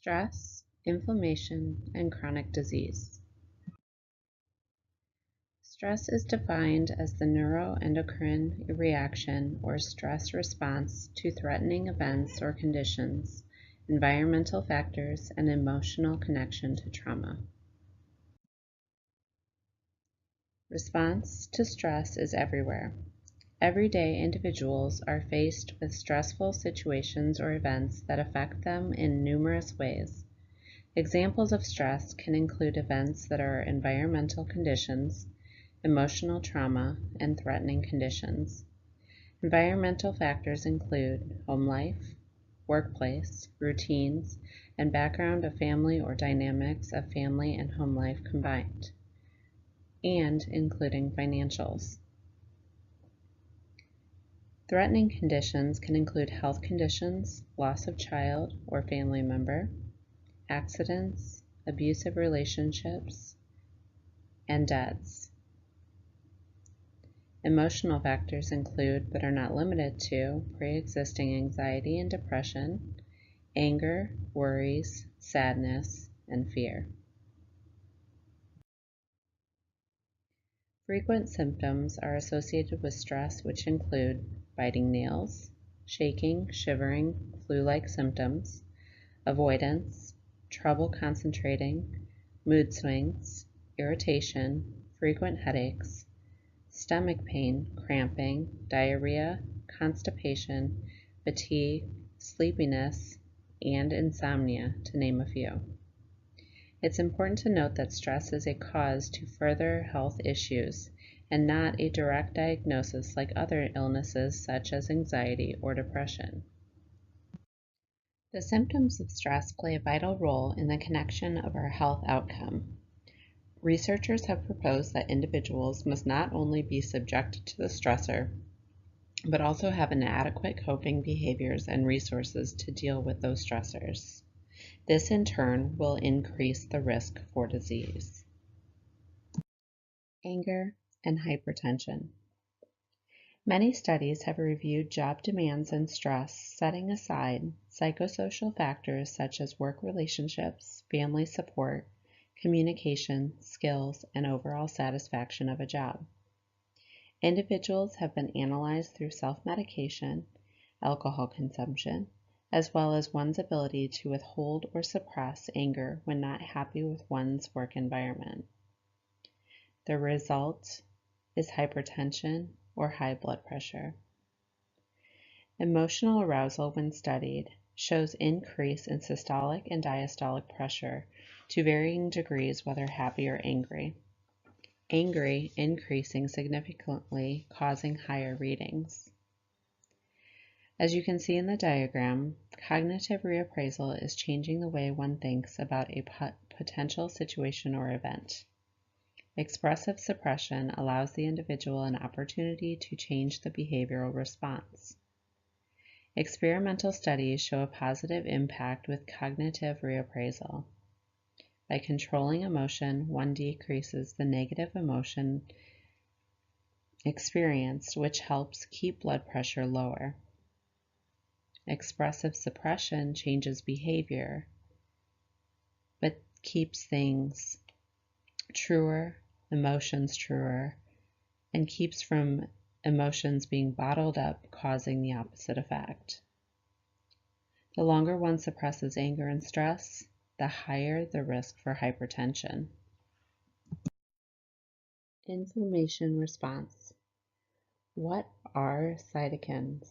Stress, inflammation, and chronic disease. Stress is defined as the neuroendocrine reaction or stress response to threatening events or conditions, environmental factors, and emotional connection to trauma. Response to stress is everywhere. Everyday individuals are faced with stressful situations or events that affect them in numerous ways. Examples of stress can include events that are environmental conditions, emotional trauma, and threatening conditions. Environmental factors include home life, workplace, routines, and background of family or dynamics of family and home life combined, and including financials. Threatening conditions can include health conditions, loss of child or family member, accidents, abusive relationships, and deaths. Emotional factors include, but are not limited to, pre-existing anxiety and depression, anger, worries, sadness, and fear. Frequent symptoms are associated with stress, which include biting nails, shaking, shivering, flu-like symptoms, avoidance, trouble concentrating, mood swings, irritation, frequent headaches, stomach pain, cramping, diarrhea, constipation, fatigue, sleepiness, and insomnia, to name a few. It's important to note that stress is a cause to further health issues and not a direct diagnosis like other illnesses such as anxiety or depression. The symptoms of stress play a vital role in the connection of our health outcome. Researchers have proposed that individuals must not only be subjected to the stressor, but also have inadequate coping behaviors and resources to deal with those stressors. This in turn will increase the risk for disease. Anger and hypertension. Many studies have reviewed job demands and stress, setting aside psychosocial factors such as work relationships, family support, communication, skills, and overall satisfaction of a job. Individuals have been analyzed through self-medication, alcohol consumption, as well as one's ability to withhold or suppress anger when not happy with one's work environment. The result is hypertension or high blood pressure. Emotional arousal, when studied, shows increase in systolic and diastolic pressure to varying degrees, whether happy or angry. Angry increasing significantly, causing higher readings. As you can see in the diagram, cognitive reappraisal is changing the way one thinks about a potential situation or event. Expressive suppression allows the individual an opportunity to change the behavioral response. Experimental studies show a positive impact with cognitive reappraisal. By controlling emotion, one decreases the negative emotion experienced, which helps keep blood pressure lower. Expressive suppression changes behavior, but keeps things truer, emotions truer, and keeps from emotions being bottled up, causing the opposite effect. The longer one suppresses anger and stress, the higher the risk for hypertension. Inflammation response. What are cytokines?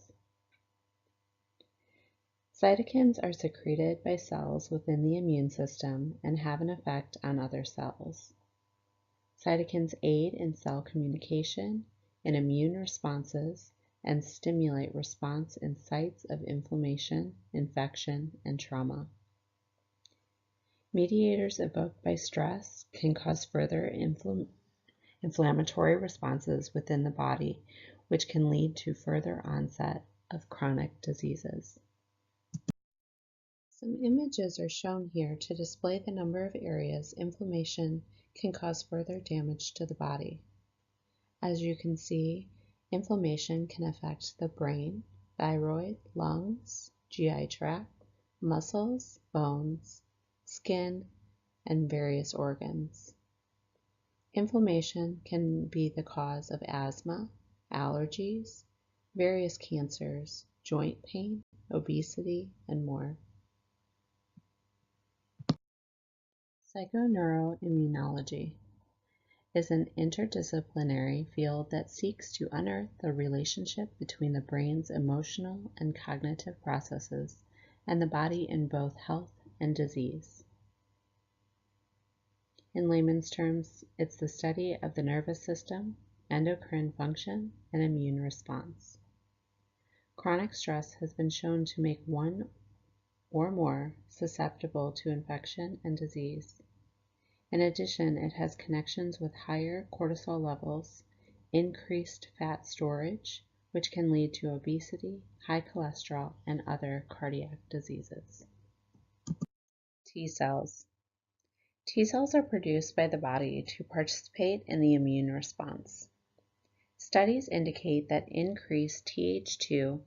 Cytokines are secreted by cells within the immune system and have an effect on other cells. Cytokines aid in cell communication, in immune responses, and stimulate response in sites of inflammation, infection, and trauma. Mediators evoked by stress can cause further inflammatory responses within the body, which can lead to further onset of chronic diseases. Some images are shown here to display the number of areas inflammation can cause further damage to the body. As you can see, inflammation can affect the brain, thyroid, lungs, GI tract, muscles, bones, skin, and various organs. Inflammation can be the cause of asthma, allergies, various cancers, joint pain, obesity, and more. Psychoneuroimmunology is an interdisciplinary field that seeks to unearth the relationship between the brain's emotional and cognitive processes and the body in both health and disease. In layman's terms, it's the study of the nervous system, endocrine function, and immune response. Chronic stress has been shown to make one or more susceptible to infection and disease. In addition, it has connections with higher cortisol levels, increased fat storage, which can lead to obesity, high cholesterol, and other cardiac diseases. T cells. T cells are produced by the body to participate in the immune response. Studies indicate that increased Th2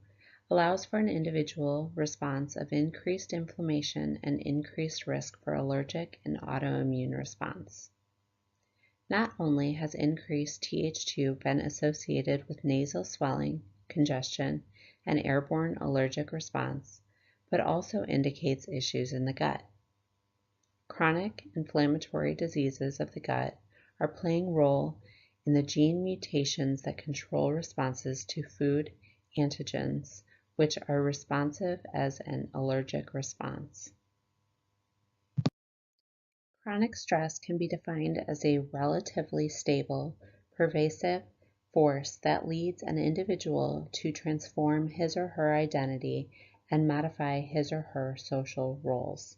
allows for an individual response of increased inflammation and increased risk for allergic and autoimmune response. Not only has increased Th2 been associated with nasal swelling, congestion, and airborne allergic response, but also indicates issues in the gut. Chronic inflammatory diseases of the gut are playing a role in the gene mutations that control responses to food antigens, which are responsive as an allergic response. Chronic stress can be defined as a relatively stable, pervasive force that leads an individual to transform his or her identity and modify his or her social roles.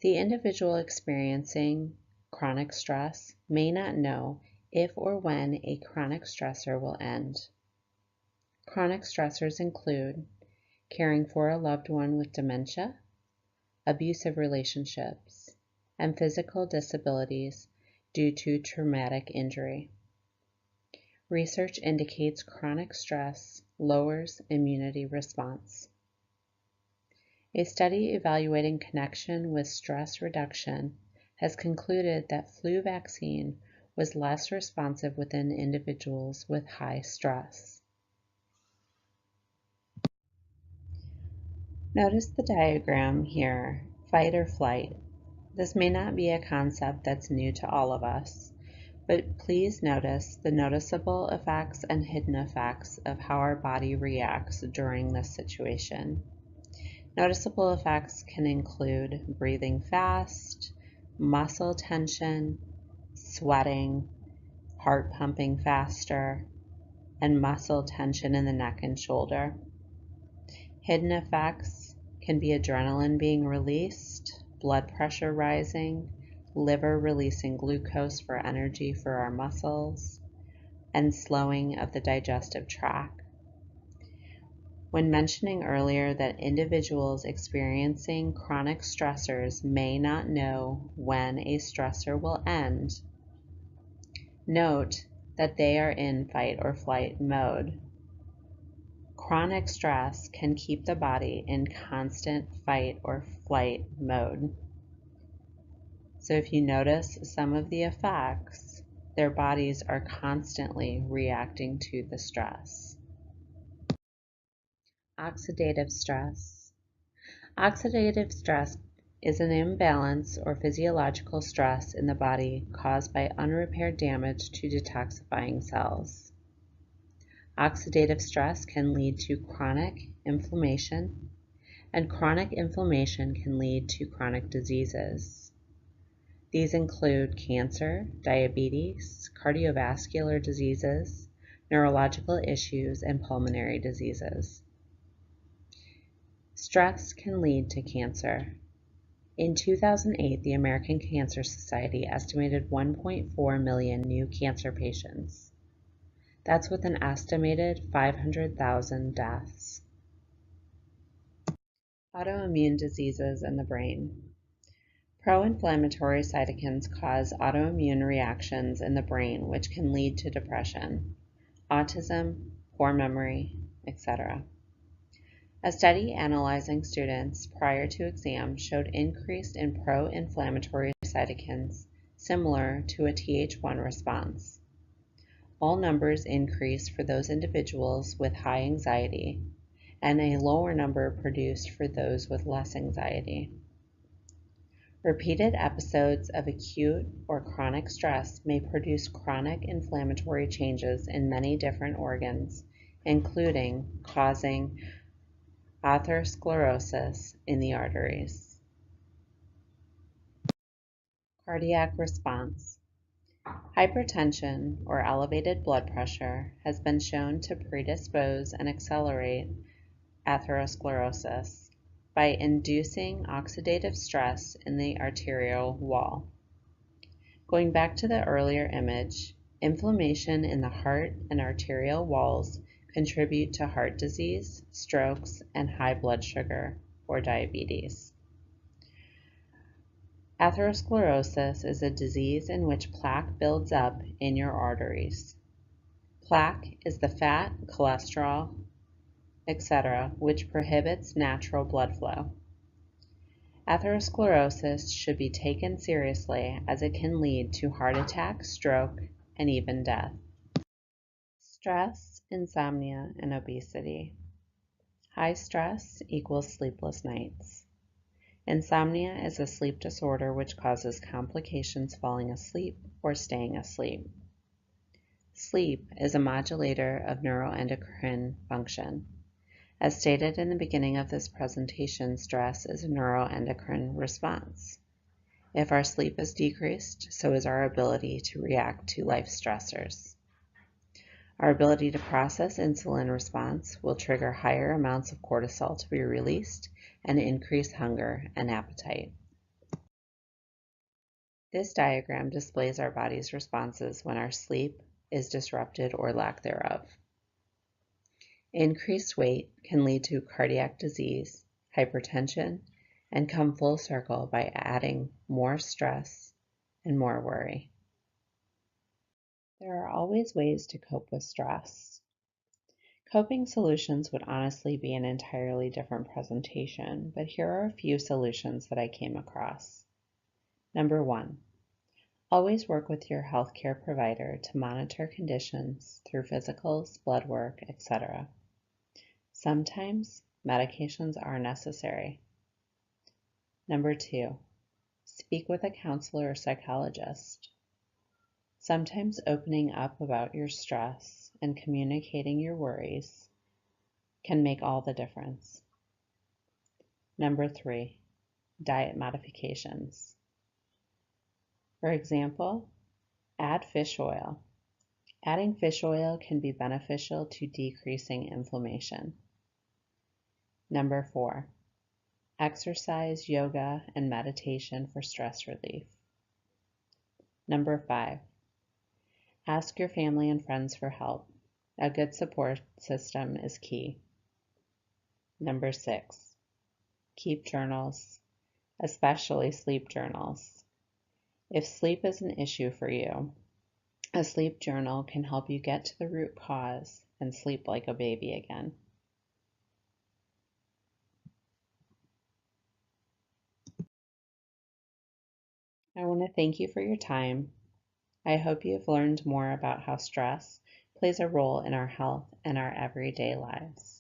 The individual experiencing chronic stress may not know if or when a chronic stressor will end. Chronic stressors include caring for a loved one with dementia, abusive relationships, and physical disabilities due to traumatic injury. Research indicates chronic stress lowers immunity response. A study evaluating connection with stress reduction has concluded that flu vaccine was less responsive within individuals with high stress. Notice the diagram here, fight or flight. This may not be a concept that's new to all of us, but please notice the noticeable effects and hidden effects of how our body reacts during this situation. Noticeable effects can include breathing fast, muscle tension, sweating, heart pumping faster, and muscle tension in the neck and shoulder. Hidden effects can be adrenaline being released, blood pressure rising, liver releasing glucose for energy for our muscles, and slowing of the digestive tract. When mentioning earlier that individuals experiencing chronic stressors may not know when a stressor will end, note that they are in fight or flight mode. Chronic stress can keep the body in constant fight or flight mode. So if you notice some of the effects, their bodies are constantly reacting to the stress. Oxidative stress. Oxidative stress is an imbalance or physiological stress in the body caused by unrepaired damage to detoxifying cells. Oxidative stress can lead to chronic inflammation, and chronic inflammation can lead to chronic diseases. These include cancer, diabetes, cardiovascular diseases, neurological issues, and pulmonary diseases. Stress can lead to cancer. In 2008, the American Cancer Society estimated 1.4 million new cancer patients. That's with an estimated 500,000 deaths. Autoimmune diseases in the brain. Pro-inflammatory cytokines cause autoimmune reactions in the brain, which can lead to depression, autism, poor memory, etc. A study analyzing students prior to exam showed increase in pro-inflammatory cytokines similar to a Th1 response. All numbers increased for those individuals with high anxiety, and a lower number produced for those with less anxiety. Repeated episodes of acute or chronic stress may produce chronic inflammatory changes in many different organs, including causing atherosclerosis in the arteries. Cardiac response. Hypertension or elevated blood pressure has been shown to predispose and accelerate atherosclerosis by inducing oxidative stress in the arterial wall. Going back to the earlier image, inflammation in the heart and arterial walls contribute to heart disease, strokes, and high blood sugar or diabetes. Atherosclerosis is a disease in which plaque builds up in your arteries. Plaque is the fat, cholesterol, etc., which prohibits natural blood flow. Atherosclerosis should be taken seriously as it can lead to heart attack, stroke, and even death. Stress, insomnia, and obesity. High stress equals sleepless nights. Insomnia is a sleep disorder which causes complications falling asleep or staying asleep. Sleep is a modulator of neuroendocrine function. As stated in the beginning of this presentation, stress is a neuroendocrine response. If our sleep is decreased, so is our ability to react to life stressors. Our ability to process insulin response will trigger higher amounts of cortisol to be released and increase hunger and appetite. This diagram displays our body's responses when our sleep is disrupted or lack thereof. Increased weight can lead to cardiac disease, hypertension, and come full circle by adding more stress and more worry. There are always ways to cope with stress. Coping solutions would honestly be an entirely different presentation, but here are a few solutions that I came across. Number 1, always work with your healthcare provider to monitor conditions through physicals, blood work, etc. Sometimes medications are necessary. Number 2, speak with a counselor or psychologist. Sometimes opening up about your stress and communicating your worries can make all the difference. Number 3, diet modifications. For example, add fish oil. Adding fish oil can be beneficial to decreasing inflammation. Number 4, exercise, yoga, and meditation for stress relief. Number 5, ask your family and friends for help. A good support system is key. Number 6, keep journals, especially sleep journals. If sleep is an issue for you, a sleep journal can help you get to the root cause and sleep like a baby again. I want to thank you for your time. I hope you have learned more about how stress plays a role in our health and our everyday lives.